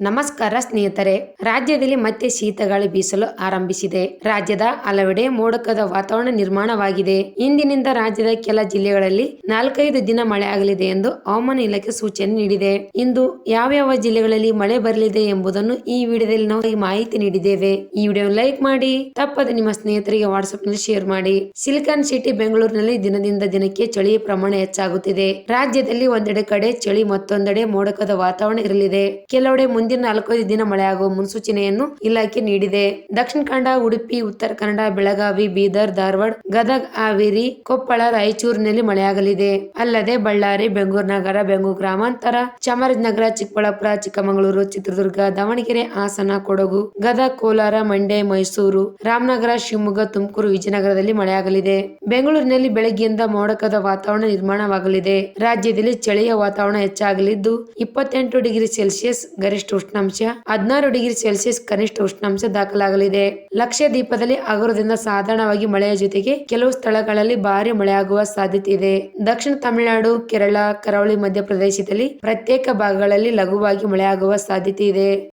ನಮಸ್ಕಾರ ಸ್ನೇಹಿತರೆ. ರಾಜ್ಯದಲ್ಲಿ ಮತ್ತೆ ಶೀತಗಾಳಿ ಬೀಸಲು ಆರಂಭಿಸಿದೆ. ರಾಜ್ಯದ ಹಲವೆಡೆ ಮೋಡಕದ ವಾತಾವರಣ ನಿರ್ಮಾಣವಾಗಿದೆ. ಇಂದಿನಿಂದ ರಾಜ್ಯದ ಕೆಲ ಜಿಲ್ಲೆಗಳಲ್ಲಿ 4-5 ದಿನ ಮಳೆ ಆಗಲಿದೆ ಎಂದು ಹವಾಮಾನ ಇಲಾಖೆ ಸೂಚನೆ ನೀಡಿದೆ. ಇಂದು ಯಾವ ಜಿಲ್ಲೆಗಳಲ್ಲಿ ಮಳೆ ಬರಲಿದೆ ಎಂಬುದನ್ನು ಈ ವಿಡಿಯೋದಲ್ಲಿ ನಾವು ಮಾಹಿತಿ ನೀಡಿದ್ದೇವೆ. ಈ ವಿಡಿಯೋ ಲೈಕ್ ಮಾಡಿ, ತಪ್ಪದೆ ನಿಮ್ಮ ಸ್ನೇಹಿತರಿಗೆ ವಾಟ್ಸ್ಆಪ್ ನಲ್ಲಿ ಶೇರ್ ಮಾಡಿ. ಸಿಲಿಕಾನ್ ಸಿಟಿ ಬೆಂಗಳೂರಿನಲ್ಲಿ ದಿನದಿಂದ ದಿನಕ್ಕೆ ಚಳಿಯ ಪ್ರಮಾಣ ಹೆಚ್ಚಾಗುತ್ತಿದೆ. ರಾಜ್ಯದಲ್ಲಿ ಒಂದೆಡೆ ಕಡೆ ಚಳಿ, ಮತ್ತೊಂದೆಡೆ ಮೋಡಕದ ವಾತಾವರಣ ಇರಲಿದೆ. ಕೆಲವೆಡೆ ಮುಂದಿನ 4-5 ದಿನ ಮಳೆಯಾಗುವ ಮುನ್ಸೂಚನೆಯನ್ನು ಇಲಾಖೆ ನೀಡಿದೆ. ದಕ್ಷಿಣ ಕನ್ನಡ, ಉಡುಪಿ, ಉತ್ತರ ಕನ್ನಡ, ಬೆಳಗಾವಿ, ಬೀದರ್, ಧಾರವಾಡ, ಗದಗ, ಹಾವೇರಿ, ಕೊಪ್ಪಳ, ರಾಯಚೂರಿನಲ್ಲಿ ಮಳೆಯಾಗಲಿದೆ. ಅಲ್ಲದೆ ಬಳ್ಳಾರಿ, ಬೆಂಗಳೂರು ನಗರ, ಬೆಂಗಳೂರು ಗ್ರಾಮಾಂತರ, ಚಾಮರಾಜನಗರ, ಚಿಕ್ಕಬಳ್ಳಾಪುರ, ಚಿಕ್ಕಮಗಳೂರು, ಚಿತ್ರದುರ್ಗ, ದಾವಣಗೆರೆ, ಹಾಸನ, ಕೊಡಗು, ಗದಗ, ಕೋಲಾರ, ಮಂಡ್ಯ, ಮೈಸೂರು, ರಾಮನಗರ, ಶಿವಮೊಗ್ಗ, ತುಮಕೂರು, ವಿಜಯನಗರದಲ್ಲಿ ಮಳೆಯಾಗಲಿದೆ. ಬೆಂಗಳೂರಿನಲ್ಲಿ ಬೆಳಗ್ಗೆಯಿಂದ ಮೋಡಕದ ವಾತಾವರಣ ನಿರ್ಮಾಣವಾಗಲಿದೆ. ರಾಜ್ಯದಲ್ಲಿ ಚಳಿಯ ವಾತಾವರಣ ಹೆಚ್ಚಾಗಲಿದ್ದು 28 ಡಿಗ್ರಿ ಸೆಲ್ಸಿಯಸ್ ಗರಿಷ್ಠ ಉಷ್ಣಾಂಶ, 16 ಡಿಗ್ರಿ ಸೆಲ್ಸಿಯಸ್ ಕನಿಷ್ಠ ಉಷ್ಣಾಂಶ ದಾಖಲಾಗಲಿದೆ. ಲಕ್ಷದ್ವೀಪದಲ್ಲಿ ಹಗುರದಿಂದ ಸಾಧಾರಣವಾಗಿ ಮಳೆಯ ಜೊತೆಗೆ ಕೆಲವು ಸ್ಥಳಗಳಲ್ಲಿ ಭಾರಿ ಮಳೆಯಾಗುವ ಸಾಧ್ಯತೆ ಇದೆ. ದಕ್ಷಿಣ ತಮಿಳುನಾಡು, ಕೇರಳ, ಕರಾವಳಿ ಮಧ್ಯಪ್ರದೇಶದಲ್ಲಿ ಪ್ರತ್ಯೇಕ ಭಾಗಗಳಲ್ಲಿ ಲಘುವಾಗಿ ಮಳೆಯಾಗುವ ಸಾಧ್ಯತೆ ಇದೆ.